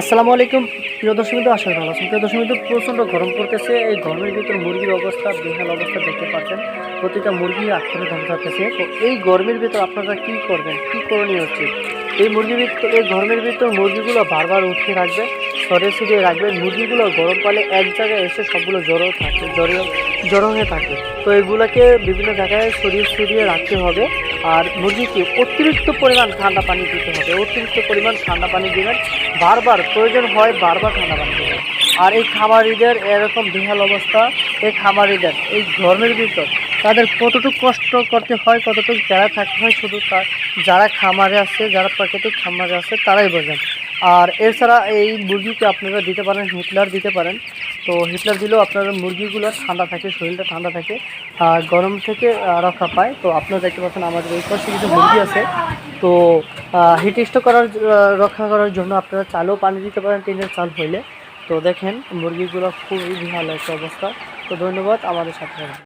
আসসালামু আলাইকুম। প্রিয় দর্শক বিন্দু, আশা করি ভালো আছেন। প্রিয় দর্শক বিন্দু, প্রচণ্ড গরম পড়তেছে। এই গরমের ভিতর মুরগির অবস্থা বেহাল অবস্থা দেখতে পাচ্ছেন। প্রতিটা মুরগি আক্ষেপে ধ্বংস হতেছে। তো এই গরমের ভিতর আপনারা কি করবেন, কি করণীয় হচ্ছে? এই গরমের ভিতর মুরগিগুলো বারবার উঠিয়ে রাখবেন, সরিয়ে ছিটিয়ে রাখবেন। মুরগিগুলো গরম পালে এক জায়গায় এসে সবগুলো জড়ো হয়ে থাকে। তো এগুলোকে বিভিন্ন জায়গায় সরিয়ে ছিটিয়ে রাখতে হবে। আর মুরগিকে অতিরিক্ত পরিমাণ ঠান্ডা পানি দিতে হবে। অতিরিক্ত পরিমাণ ঠান্ডা পানি দিবেন, বারবার প্রয়োজন হয় বারবার ঠান্ডা পানি দেবেন। আর এই খামারিদের এরকম বেহাল অবস্থা, এই খামারিদের এই গরমের ভিতর তাদের কতটুকু কষ্ট করতে হয়, কতটুকু যারা থাকতে হয়, শুধু যারা খামারে আছে, যারা প্রাকৃতিক খামারে আছে তারাই বোঝেন। আর এছাড়া এই মুরগিকে আপনারা দিতে পারেন, হিটলার দিতে পারেন। তো হিটলার দিলেও আপনার মুরগিগুলো ঠান্ডা থাকে, শরীরটা ঠান্ডা থাকে, গরম থেকে রক্ষা পায়। তো আপনারা দেখতে পাচ্ছেন আমাদের এই পাশে কিছু মুরগি আছে। তো হিট স্ট্রোক রক্ষা করার জন্য আপনারা চালও পানি দিতে পারেন, টিনের চাল হইলে। তো দেখেন মুরগিগুলো খুবই বিহাল একটা অবস্থা। তো ধন্যবাদ আমাদের সাথে থাকার জন্য।